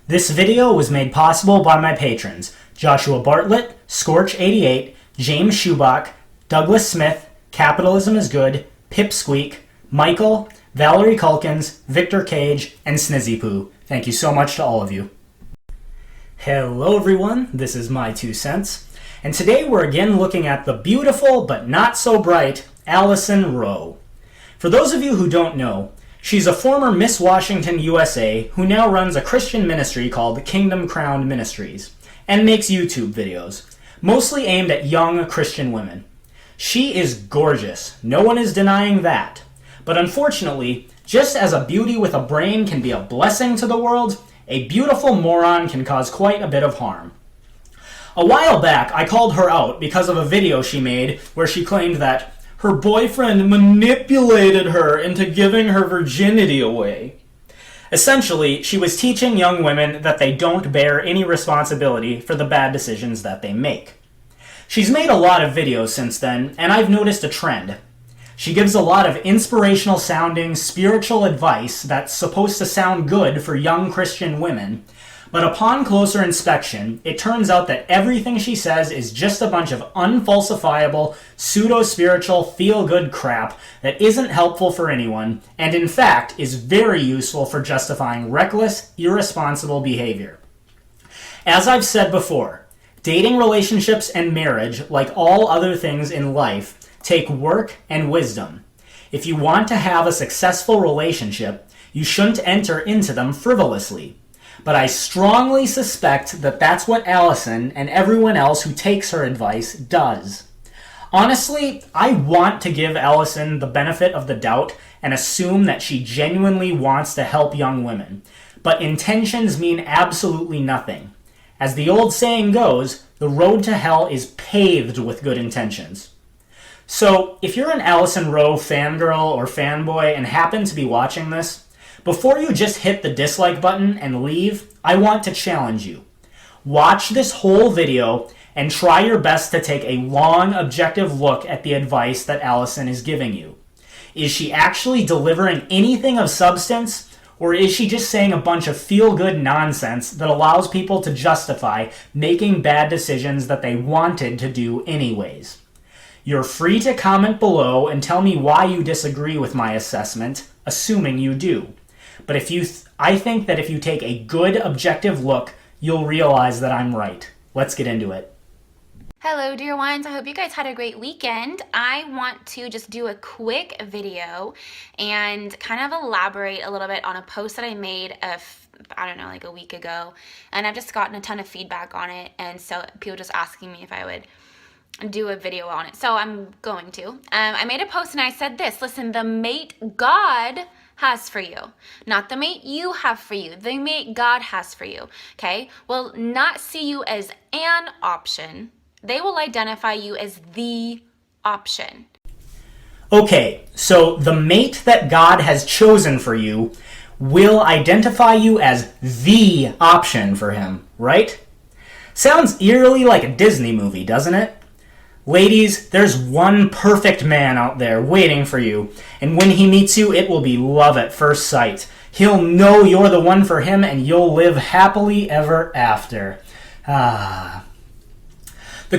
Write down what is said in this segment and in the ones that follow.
This video was made possible by my patrons, Joshua Bartlett, Scorch88, James Schubach, Douglas Smith, Capitalism is Good, Pipsqueak, Michael, Valerie Calkins, Victor Cage, and Snizzy Poo. Thank you so much to all of you. Hello everyone, this is My Two Cents, and today we're again looking at the beautiful but not so bright Allyson Rowe. For those of you who don't know, she's a former Miss Washington USA who now runs a Christian ministry called Kingdom Crown Ministries and makes YouTube videos, mostly aimed at young Christian women. She is gorgeous, no one is denying that. But unfortunately, just as a beauty with a brain can be a blessing to the world, a beautiful moron can cause quite a bit of harm. A while back, I called her out because of a video she made where she claimed that her boyfriend manipulated her into giving her virginity away. Essentially, she was teaching young women that they don't bear any responsibility for the bad decisions that they make. She's made a lot of videos since then, and I've noticed a trend. She gives a lot of inspirational sounding spiritual advice that's supposed to sound good for young Christian women, but upon closer inspection, it turns out that everything she says is just a bunch of unfalsifiable, pseudo-spiritual, feel-good crap that isn't helpful for anyone, and in fact is very useful for justifying reckless, irresponsible behavior. As I've said before, dating, relationships, and marriage, like all other things in life, take work and wisdom. If you want to have a successful relationship, you shouldn't enter into them frivolously. But I strongly suspect that that's what Allyson and everyone else who takes her advice does. Honestly, I want to give Allyson the benefit of the doubt and assume that she genuinely wants to help young women. But intentions mean absolutely nothing. As the old saying goes, the road to hell is paved with good intentions. So, if you're an Allyson Rowe fangirl or fanboy and happen to be watching this, before you just hit the dislike button and leave, I want to challenge you. Watch this whole video and try your best to take a long, objective look at the advice that Allyson is giving you. Is she actually delivering anything of substance, or is she just saying a bunch of feel-good nonsense that allows people to justify making bad decisions that they wanted to do anyways? You're free to comment below and tell me why you disagree with my assessment, assuming you do. But I think that if you take a good, objective look, you'll realize that I'm right. Let's get into it. Hello, dear ones. I hope you guys had a great weekend. I want to just do a quick video and kind of elaborate a little bit on a post that I made like a week ago. And I've just gotten a ton of feedback on it. And so people just asking me if I would do a video on it. So I'm going to. I made a post and I said this. Listen, the mate God has for you, not the mate you have for you, the mate God has for you, okay, will not see you as an option. They will identify you as the option. Okay, so the mate that God has chosen for you will identify you as the option for him, right? Sounds eerily like a Disney movie, doesn't it? Ladies, there's one perfect man out there waiting for you, and when he meets you, it will be love at first sight. He'll know you're the one for him, and you'll live happily ever after. The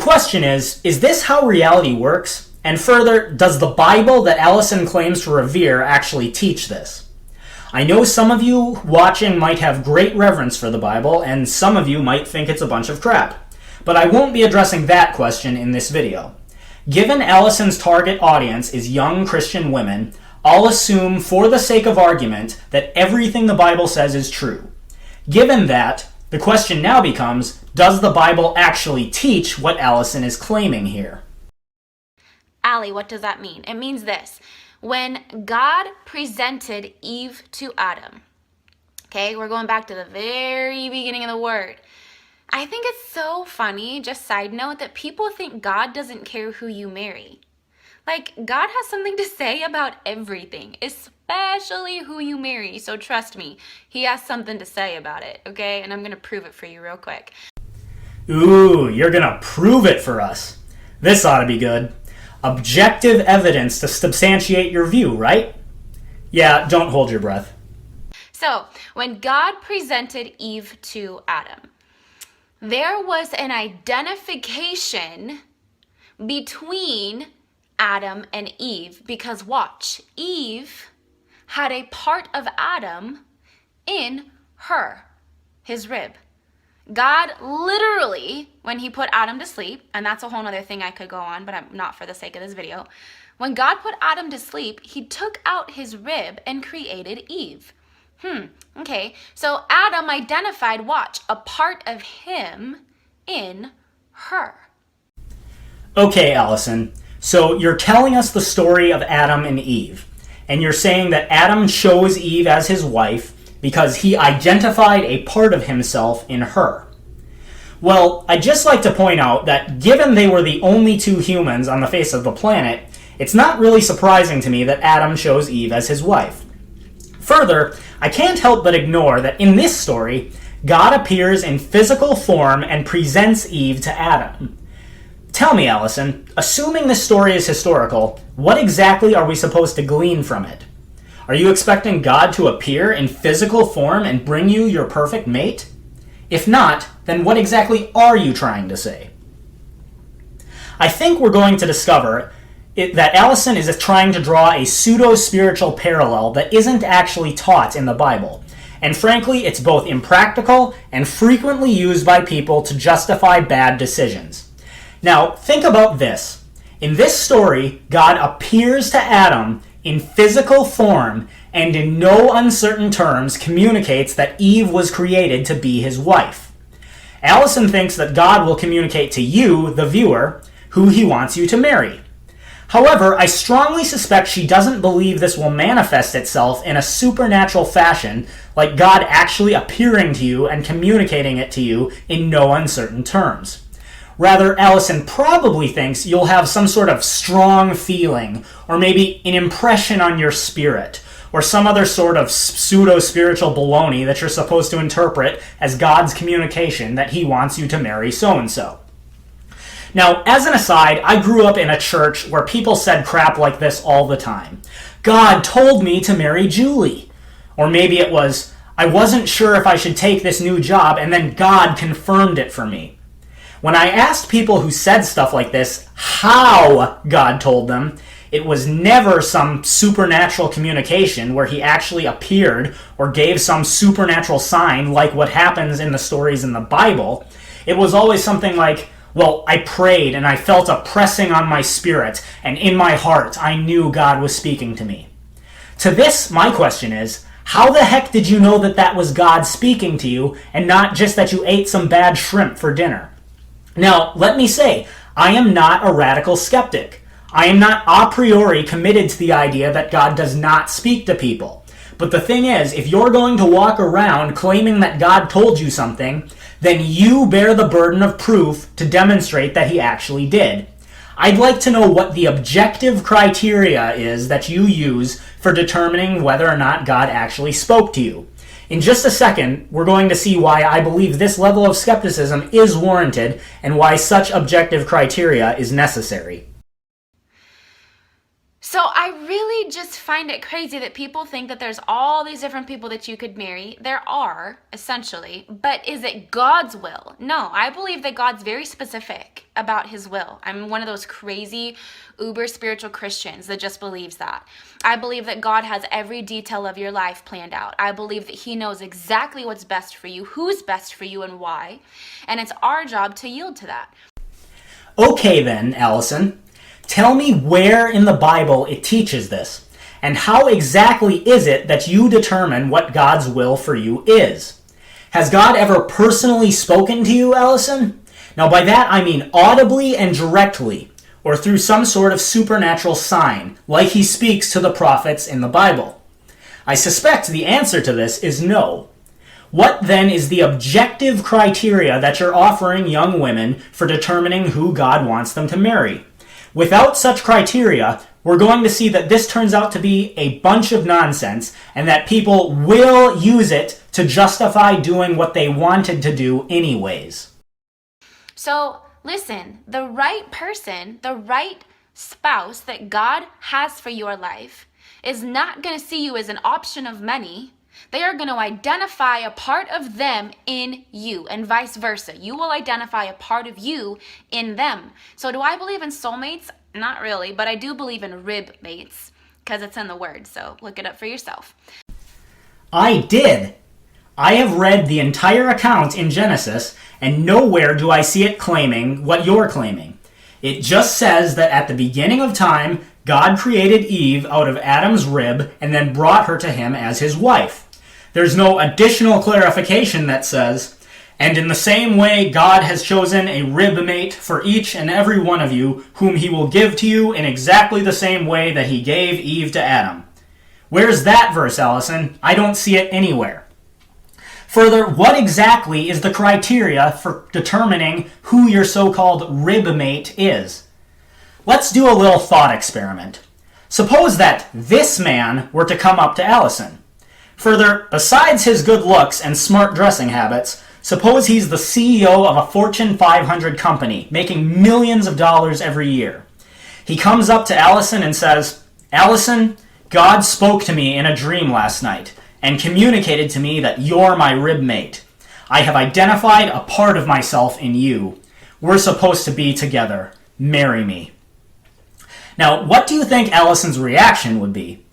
question is this how reality works? And further, does the Bible that Allyson claims to revere actually teach this? I know some of you watching might have great reverence for the Bible, and some of you might think it's a bunch of crap. But I won't be addressing that question in this video. Given Allyson's target audience is young Christian women, I'll assume, for the sake of argument, that everything the Bible says is true. Given that, the question now becomes, does the Bible actually teach what Allyson is claiming here? Allie, what does that mean? It means this. When God presented Eve to Adam, okay, we're going back to the very beginning of the word. I think it's so funny, just side note, that people think God doesn't care who you marry. Like, God has something to say about everything, especially who you marry. So trust me, he has something to say about it, okay? And I'm going to prove it for you real quick. Ooh, you're going to prove it for us. This ought to be good. Objective evidence to substantiate your view, right? Yeah, don't hold your breath. So, when God presented Eve to Adam, there was an identification between Adam and Eve because watch, Eve had a part of Adam in her, his rib. God literally, when he put Adam to sleep, and that's a whole other thing I could go on, but I'm not for the sake of this video. When God put Adam to sleep, he took out his rib and created Eve. Okay, so Adam identified, watch, a part of him in her. Okay, Allyson, so you're telling us the story of Adam and Eve, and you're saying that Adam chose Eve as his wife because he identified a part of himself in her. Well, I'd just like to point out that given they were the only two humans on the face of the planet, it's not really surprising to me that Adam chose Eve as his wife. Further, I can't help but ignore that in this story, God appears in physical form and presents Eve to Adam. Tell me, Allyson, assuming this story is historical, what exactly are we supposed to glean from it? Are you expecting God to appear in physical form and bring you your perfect mate? If not, then what exactly are you trying to say? I think we're going to discover that Allyson is trying to draw a pseudo-spiritual parallel that isn't actually taught in the Bible. And frankly, it's both impractical and frequently used by people to justify bad decisions. Now, think about this. In this story, God appears to Adam in physical form and in no uncertain terms communicates that Eve was created to be his wife. Allyson thinks that God will communicate to you, the viewer, who he wants you to marry. However, I strongly suspect she doesn't believe this will manifest itself in a supernatural fashion, like God actually appearing to you and communicating it to you in no uncertain terms. Rather, Allyson probably thinks you'll have some sort of strong feeling, or maybe an impression on your spirit, or some other sort of pseudo-spiritual baloney that you're supposed to interpret as God's communication that he wants you to marry so-and-so. Now, as an aside, I grew up in a church where people said crap like this all the time. God told me to marry Julie. Or maybe it was, I wasn't sure if I should take this new job, and then God confirmed it for me. When I asked people who said stuff like this how God told them, it was never some supernatural communication where he actually appeared or gave some supernatural sign like what happens in the stories in the Bible. It was always something like, well, I prayed and I felt a pressing on my spirit, and in my heart I knew God was speaking to me. To this, my question is, how the heck did you know that that was God speaking to you and not just that you ate some bad shrimp for dinner? Now, let me say, I am not a radical skeptic. I am not a priori committed to the idea that God does not speak to people. But the thing is, if you're going to walk around claiming that God told you something, then you bear the burden of proof to demonstrate that he actually did. I'd like to know what the objective criteria is that you use for determining whether or not God actually spoke to you. In just a second, we're going to see why I believe this level of skepticism is warranted and why such objective criteria is necessary. So I really just find it crazy that people think that there's all these different people that you could marry. There are, essentially, but is it God's will? No, I believe that God's very specific about his will. I'm one of those crazy, uber spiritual Christians that just believes that. I believe that God has every detail of your life planned out. I believe that he knows exactly what's best for you, who's best for you, and why. And it's our job to yield to that. Okay then, Allyson. Tell me where in the Bible it teaches this, and how exactly is it that you determine what God's will for you is? Has God ever personally spoken to you, Allyson? Now by that I mean audibly and directly, or through some sort of supernatural sign, like he speaks to the prophets in the Bible. I suspect the answer to this is no. What then is the objective criteria that you're offering young women for determining who God wants them to marry? Without such criteria, we're going to see that this turns out to be a bunch of nonsense and that people will use it to justify doing what they wanted to do anyways. So listen, the right person, the right spouse that God has for your life is not going to see you as an option of many, They are going to identify a part of them in you, and vice versa. You will identify a part of you in them. So do I believe in soulmates? Not really, but I do believe in rib mates because it's in the word. So look it up for yourself. I did. I have read the entire account in Genesis, and nowhere do I see it claiming what you're claiming. It just says that at the beginning of time, God created Eve out of Adam's rib and then brought her to him as his wife. There's no additional clarification that says, and in the same way God has chosen a rib mate for each and every one of you, whom he will give to you in exactly the same way that he gave Eve to Adam. Where's that verse, Allyson? I don't see it anywhere. Further, what exactly is the criteria for determining who your so-called rib mate is? Let's do a little thought experiment. Suppose that this man were to come up to Allyson. Further, besides his good looks and smart dressing habits, suppose he's the CEO of a Fortune 500 company, making millions of dollars every year. He comes up to Allyson and says, Allyson, God spoke to me in a dream last night and communicated to me that you're my rib mate. I have identified a part of myself in you. We're supposed to be together. Marry me. Now, what do you think Allyson's reaction would be?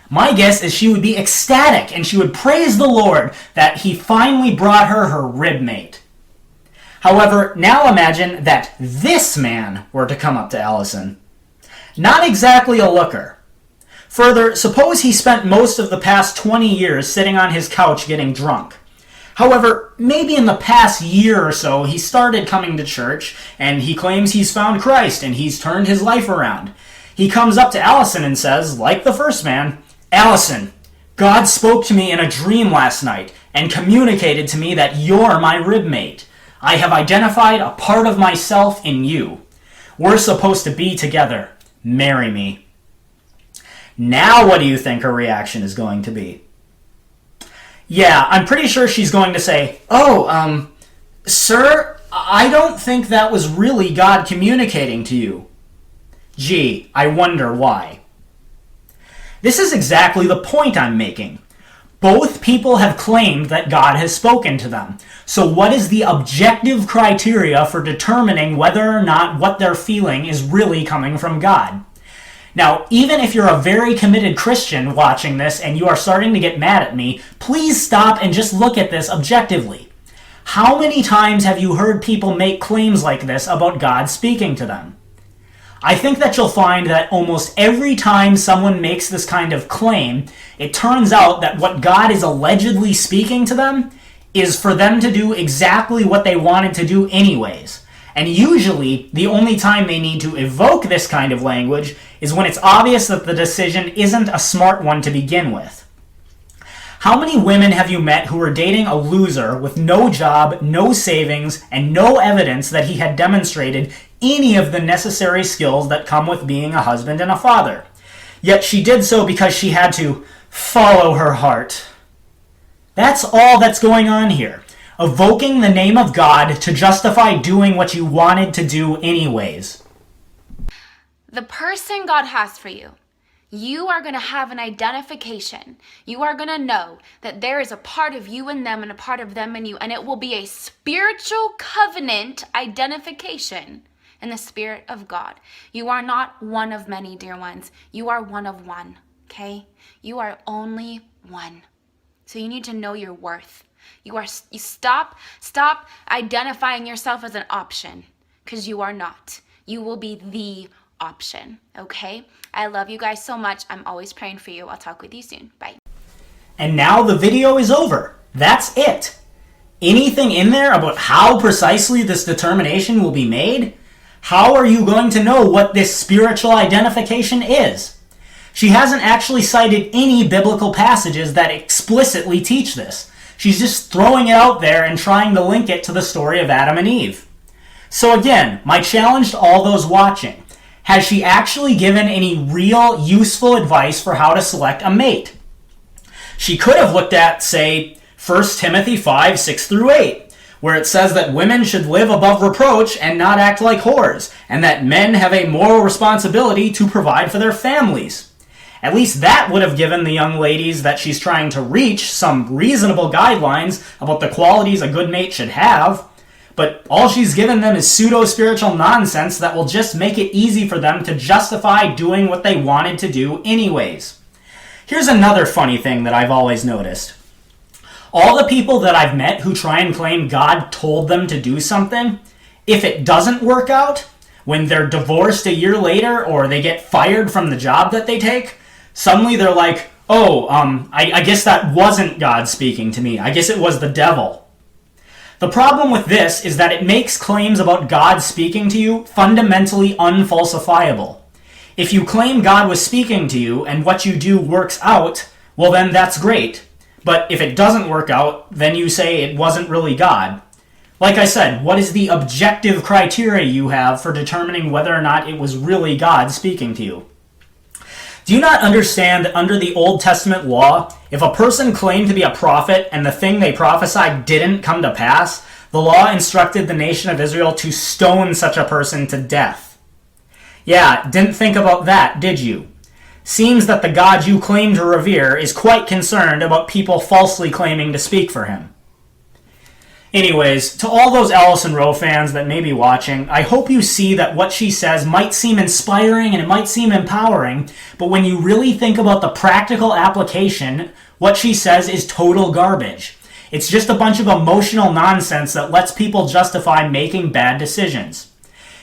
My guess is she would be ecstatic and she would praise the Lord that he finally brought her her rib mate. However, now imagine that this man were to come up to Allyson. Not exactly a looker. Further, suppose he spent most of the past 20 years sitting on his couch getting drunk. However, maybe in the past year or so, he started coming to church, and he claims he's found Christ, and he's turned his life around. He comes up to Allyson and says, like the first man, Allyson, God spoke to me in a dream last night, and communicated to me that you're my rib mate. I have identified a part of myself in you. We're supposed to be together. Marry me. Now what do you think her reaction is going to be? Yeah, I'm pretty sure she's going to say, sir, I don't think that was really God communicating to you. Gee, I wonder why. This is exactly the point I'm making. Both people have claimed that God has spoken to them. So what is the objective criteria for determining whether or not what they're feeling is really coming from God? Now, even if you're a very committed Christian watching this and you are starting to get mad at me, please stop and just look at this objectively. How many times have you heard people make claims like this about God speaking to them? I think that you'll find that almost every time someone makes this kind of claim, it turns out that what God is allegedly speaking to them is for them to do exactly what they wanted to do anyways. And usually, the only time they need to evoke this kind of language is when it's obvious that the decision isn't a smart one to begin with. How many women have you met who were dating a loser with no job, no savings, and no evidence that he had demonstrated any of the necessary skills that come with being a husband and a father? Yet she did so because she had to follow her heart. That's all that's going on here. Evoking the name of God to justify doing what you wanted to do anyways. The person God has for you, you are going to have an identification. You are going to know that there is a part of you in them and a part of them in you, and it will be a spiritual covenant identification in the Spirit of God. You are not one of many, dear ones. You are one of one, okay? You are only one. So you need to know your worth. You stop identifying yourself as an option, because you are not. You will be the option, okay? I love you guys so much. I'm always praying for you. I'll talk with you soon. Bye. And now the video is over. That's it. Anything in there about how precisely this determination will be made? How are you going to know what this spiritual identification is? She hasn't actually cited any biblical passages that explicitly teach this. She's just throwing it out there and trying to link it to the story of Adam and Eve. So again, my challenge to all those watching, has she actually given any real useful advice for how to select a mate? She could have looked at, say, 1 Timothy 5, 6 through 8, where it says that women should live above reproach and not act like whores, and that men have a moral responsibility to provide for their families. At least that would have given the young ladies that she's trying to reach some reasonable guidelines about the qualities a good mate should have. But all she's given them is pseudo-spiritual nonsense that will just make it easy for them to justify doing what they wanted to do anyways. Here's another funny thing that I've always noticed. All the people that I've met who try and claim God told them to do something, if it doesn't work out, when they're divorced a year later or they get fired from the job that they take, suddenly they're like, I guess that wasn't God speaking to me. I guess it was the devil. The problem with this is that it makes claims about God speaking to you fundamentally unfalsifiable. If you claim God was speaking to you and what you do works out, well then that's great. But if it doesn't work out, then you say it wasn't really God. Like I said, what is the objective criteria you have for determining whether or not it was really God speaking to you? Do you not understand that under the Old Testament law, if a person claimed to be a prophet and the thing they prophesied didn't come to pass, the law instructed the nation of Israel to stone such a person to death? Yeah, didn't think about that, did you? Seems that the God you claim to revere is quite concerned about people falsely claiming to speak for him. Anyways, to all those Allyson Rowe fans that may be watching, I hope you see that what she says might seem inspiring and it might seem empowering, but when you really think about the practical application, what she says is total garbage. It's just a bunch of emotional nonsense that lets people justify making bad decisions.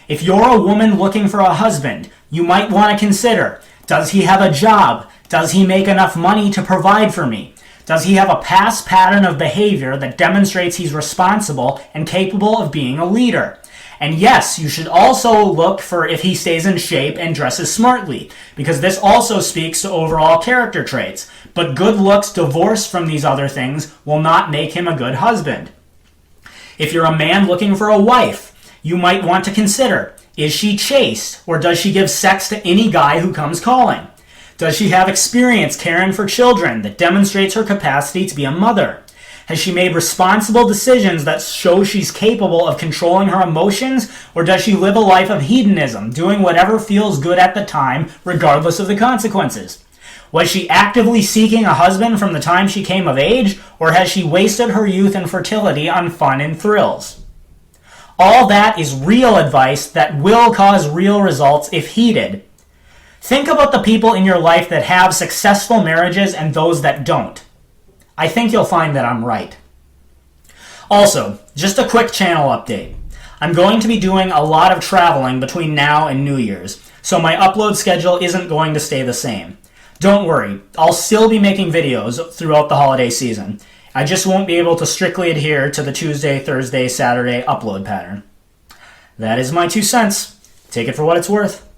If you're a woman looking for a husband, you might want to consider, does he have a job? Does he make enough money to provide for me? Does he have a past pattern of behavior that demonstrates he's responsible and capable of being a leader? And yes, you should also look for if he stays in shape and dresses smartly, because this also speaks to overall character traits. But good looks divorced from these other things will not make him a good husband. If you're a man looking for a wife, you might want to consider, is she chaste, or does she give sex to any guy who comes calling? Does she have experience caring for children that demonstrates her capacity to be a mother? Has she made responsible decisions that show she's capable of controlling her emotions, or does she live a life of hedonism, doing whatever feels good at the time, regardless of the consequences? Was she actively seeking a husband from the time she came of age, or has she wasted her youth and fertility on fun and thrills? All that is real advice that will cause real results if heeded. Think about the people in your life that have successful marriages and those that don't. I think you'll find that I'm right. Also, just a quick channel update. I'm going to be doing a lot of traveling between now and New Year's, so my upload schedule isn't going to stay the same. Don't worry, I'll still be making videos throughout the holiday season. I just won't be able to strictly adhere to the Tuesday, Thursday, Saturday upload pattern. That is my 2 cents. Take it for what it's worth.